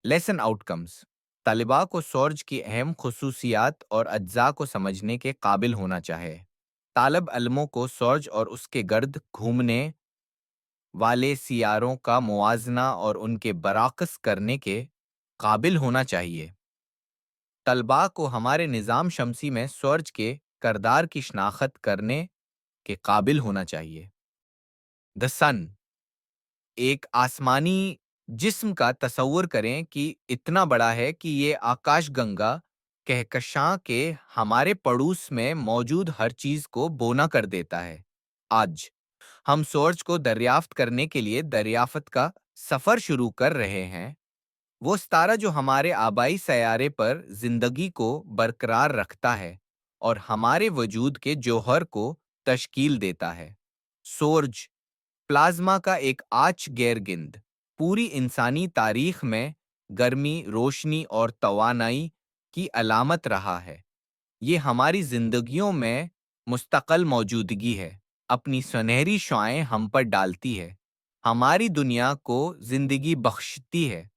Lesson out comes: طالبہ کو سورج کی اہم خصوصیات اور اجزاء کو سمجھنے کے قابل ہونا چاہیے۔ طالب علموں کو سورج اور اس کے گرد گھومنے والے سیاروں کا موازنہ اور ان کے برعکس کرنے کے قابل ہونا چاہیے۔ طلباء کو ہمارے نظام شمسی میں سورج کے کردار کی شناخت کرنے کے قابل ہونا چاہیے۔ دی سن: ایک آسمانی جسم کا تصور کریں کہ اتنا بڑا ہے کہ یہ آکاش گنگا کہکشاں کے ہمارے پڑوس میں موجود ہر چیز کو بونا کر دیتا ہے۔ آج ہم سورج کو دریافت کرنے کے لیے دریافت کا سفر شروع کر رہے ہیں، وہ ستارہ جو ہمارے آبائی سیارے پر زندگی کو برقرار رکھتا ہے اور ہمارے وجود کے جوہر کو تشکیل دیتا ہے۔ سورج پلازما کا ایک آچ گیر گند پوری انسانی تاریخ میں گرمی، روشنی اور توانائی کی علامت رہا ہے۔ یہ ہماری زندگیوں میں مستقل موجودگی ہے، اپنی سنہری شعاعیں ہم پر ڈالتی ہے، ہماری دنیا کو زندگی بخشتی ہے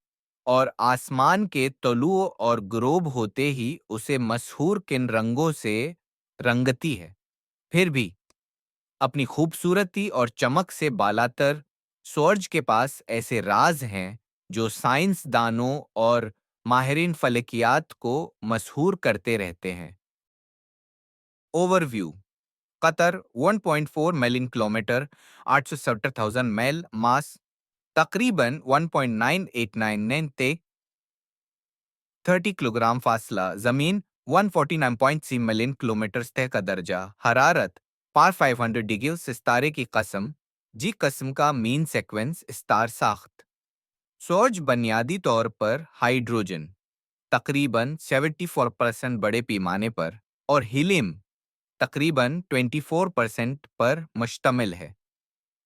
اور آسمان کے طلوع اور غروب ہوتے ہی اسے مسحور کن رنگوں سے رنگتی ہے۔ پھر بھی اپنی خوبصورتی اور چمک سے بالاتر سورج کے پاس ایسے راز ہیں جو سائنس دانوں اور ماہرین فلکیات کو مسحور کرتے رہتے ہیں۔ اوور ویو: قطر 1.4 ملین کلومیٹر 870,000 میل ماس، تقریباً 1.9899 تے 30 کلوگرام فاصلہ، زمین 149.3 ملین کلومیٹر سطح کا درجہ حرارت 500 ڈگری، ستارے کی قسم جی قسم کا مین سیکوینس ستار ساخت۔ سورج بنیادی طور پر ہائیڈروجن تقریباً 74% بڑے پیمانے پر اور ہیلیم تقریباً 24% پر مشتمل ہے۔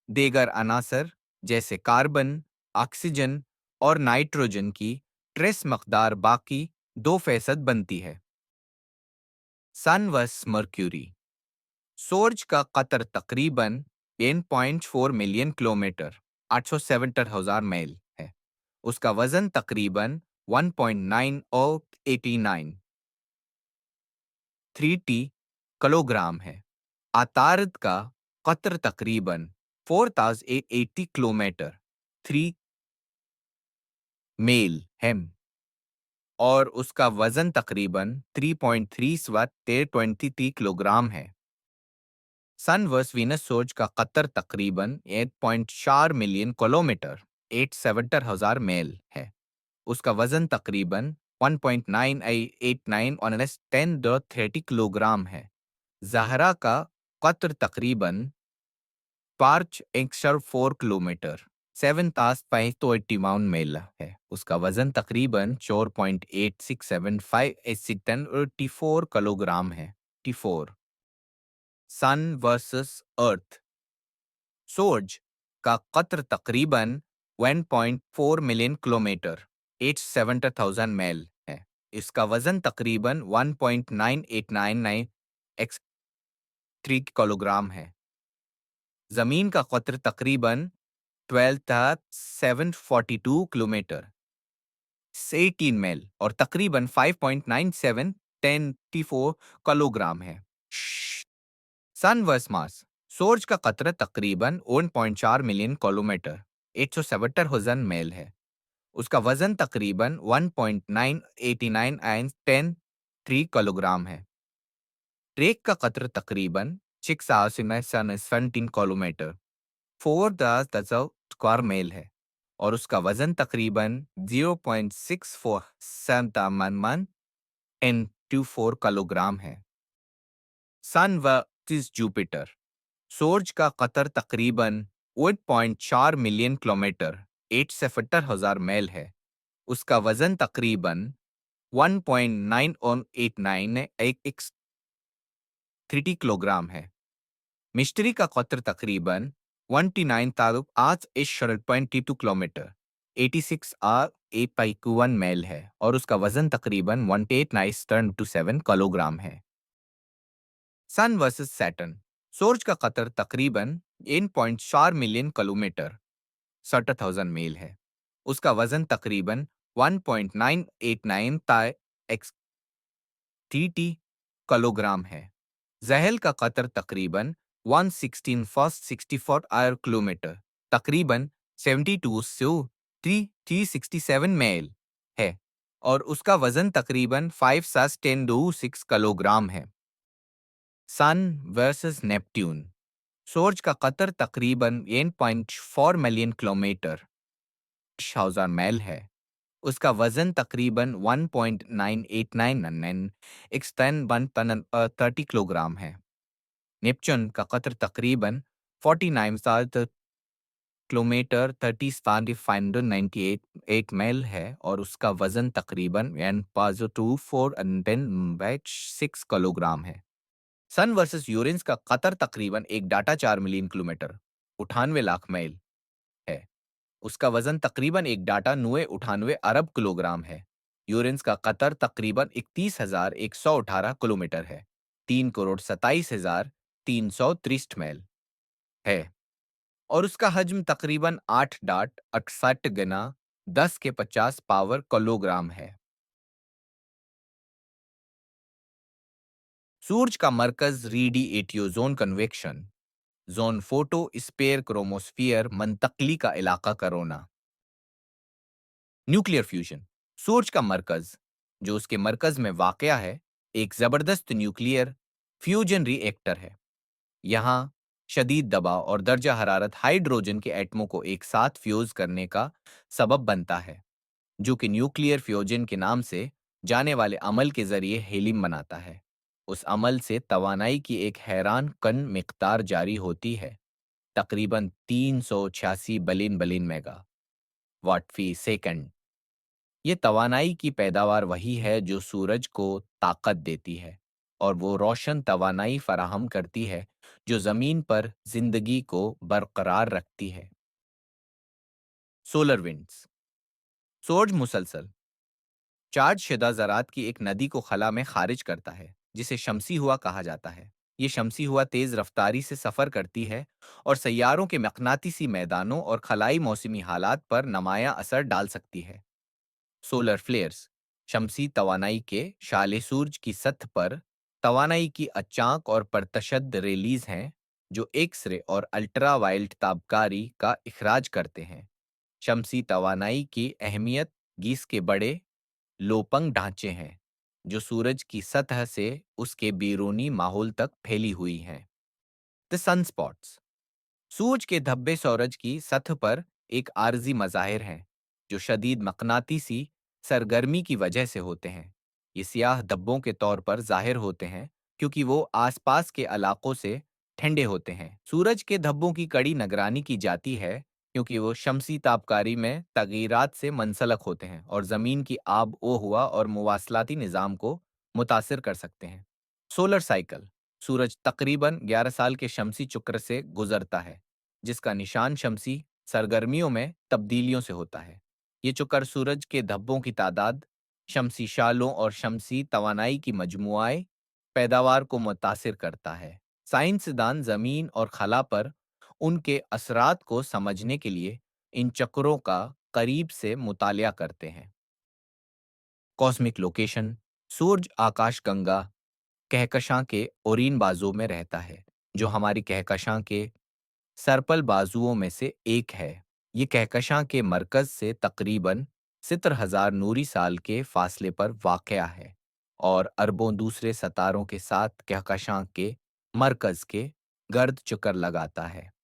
دیگر عناصر جیسے کاربن، آکسیجن اور نائٹروجن کی ٹریس مقدار باقی 2% بنتی ہے۔ سن وس مرکیوری: سورج کا قطر تقریباً 10.4 ملین کلومیٹر 870,000 میل ہے۔ اس کا وزن تقریباً 1.9089 کلوگرام ہے۔ عطارد کا قطر تقریباً 4,880 کلومیٹر 3 میل ہے اور اس کا وزن تقریباً 3.3 کلوگرام ہے۔ سن ورس وینس: سورج کا قطر تقریباً 8.4 ملین کلومیٹر 870,000 میل ہے۔ اس کا وزن تقریباً 1.9889 کلوگرام ہے۔ زہرہ کا قطر تقریباً 4 کلومیٹر 7,580 میل ہے۔ اس کا وزن تقریباً 4.8675 کلوگرام ہے۔ سن ورسس ارتھ: سورج کا قطر تقریباً 1.4 ملین کلومیٹر 870,000 میل ہے۔ اس کا وزن تقریباً 1.9899 کلوگرام ہے۔ زمین کا قطر تقریباً 12,742 کلومیٹر 18 میل اور تقریباً 5.9710 کلوگرام ہے۔ سن ورس مارس: سورج کا قطر تقریباً 1.4 ملین کلومیٹر 870,000 میل ہے۔ اس کا وزن تقریباً 1.989910 کلوگرام ہے۔ ڈریک کا قطر تقریباً 6,717 کلومیٹر 4,000 اسکوائر میل ہے اور اس کا وزن تقریباً 0.64 کلوگرام ہے۔ سن ورسس جوپیٹر: سورج کا قطر تقریباً 8.4 ملین کلومیٹر 870,000 میل ہے۔ اس کا وزن تقریباً 1.9189 کلوگرام ہے۔ مشتری کا قطر تقریباً 29,822 کلومیٹر 86,851 میل ہے اور اس کا وزن تقریباً 1.8927 کلوگرام ہے۔ سن ورسس سیٹرن: سورج کا قطر تقریباً 1.4 ملین کلومیٹر 60,000 میل ہے۔ اس کا وزن تقریباً 1.989 टी किलोग्राम है। जहल का कतर तकरीबन 116 फर्स्ट 64 आयर किलोमीटर, तकरीबन 72 से 367 मील है, और उसका वजन तकरीबन 5 किलोग्राम है। सन वर्सेस नेपट्यून। सूरज का कतर तकरीबन 1.4 मिलियन किलोमीटर 1000 मील है। उसका वजन तकरीबन 1.989 एक्स 30 किलोग्राम है। नेपच्यून का कतर तकरीबन 49 किलोमीटर 30,598 मील है, और उसका वजन तकरीबन 1.24 किलोग्राम है। सन वर्सेस यूरेनस का कतर तकरीबन एक डाटा 4 मिलियन किलोमीटर 98 लाख मील है। उसका वजन तकरीबन एक डाटा 98 किलोग्राम है। यूरेनस का कतर तकरीबन 31,118 किलोमीटर है, 3,27,330 मील है, और उसका हजम तकरीबन 8.68 गुना 10 के 50 पावर किलोग्राम है। सूरज का मरकज radiative zone convection zone photosphere chromosphere मंतकली का इलाका करोना। Nuclear fusion. सूरज का मरकज, जो उसके मरकज में वाकया है, एक जबरदस्त न्यूक्लियर फ्यूजन रिएक्टर है। यहाँ शदीद दबाव और दर्जा हरारत हाइड्रोजन के एटमों को एक साथ फ्यूज करने का सबब बनता है, जो कि न्यूक्लियर फ्यूजन के नाम से जाने वाले अमल के जरिए हीलियम बनाता है। उस अमल से तवानाई की एक हैरान कन मिकदार जारी होती है, तकरीबन 386 बिलियन बिलियन मेगा वाट फी सेकंड। ये तवानाई की पैदावार वही है जो सूरज को ताकत देती है, और वो रोशन तवानाई फराहम करती है जो ज़मीन पर जिंदगी को बरकरार रखती है। Solar winds. सूरज मुसलसल चार्ज शिदा ज़रात की एक नदी को खला में खारिज करता है, जिसे शमसी हुआ कहा जाता है। ये शमसी हुआ तेज़ रफ्तारी से सफ़र करती है और सैयारों के मकनातीसी मैदानों और खलाई मौसमी हालात पर नुमायाँ असर डाल सकती है। सोलर फ्लेयर्स शमसी तवानाई के शाले सूरज की सतह पर तवानाई की अचानक और परतशद रिलीज हैं, जो एक्स रे और अल्ट्रा वायलेट ताबकारी का इखराज करते हैं। शमसी तवानाई की अहमियत गीस के बड़े लोपंग ढांचे हैं, जो सूरज की सतह से उसके बैरूनी माहौल तक फैली हुई हैं। The sunspots. सूरज के धब्बे सूरज की सतह पर एक आरजी मज़ाहिर हैं, जो शदीद मकनातीसी सरगर्मी की वजह से होते हैं। ये सियाह धब्बों के तौर पर ज़ाहिर होते हैं क्योंकि वो आसपास के इलाकों से ठंडे होते हैं। सूरज के धब्बों की कड़ी निगरानी की जाती है क्योंकि वो शमसी तापकारी में तगीरात से मंसलक होते हैं और ज़मीन की आब ओ हुआ और मुवासलाती निज़ाम को मुतासिर कर सकते हैं। Solar cycle. सूरज तकरीबन 11 साल के शमसी चक्र से गुजरता है, जिसका निशान शमसी सरगर्मियों में तब्दीलियों से होता है। ये चक्र सूरज के धब्बों की तादाद, शमसी शालों और शमसी तवानाई की मजमुआए पैदावार को मुतासिर करता है। साइंसदान ज़मीन और खला पर उनके असरात को समझने के लिए इन चक्रों का करीब से मुतालिया करते हैं। Cosmic location. सूरज आकाशगंगा कहकशां के ओरीन बाजुओं में रहता है, जो हमारी कहकशां के सर्पल बाजुओं में से एक है। ये कहकशां के मरकज से तकरीबन 70,000 नूरी साल के फासले पर वाक़या है और अरबों दूसरे सितारों के साथ कहकशां के मरकज के गर्द चक्कर लगाता है।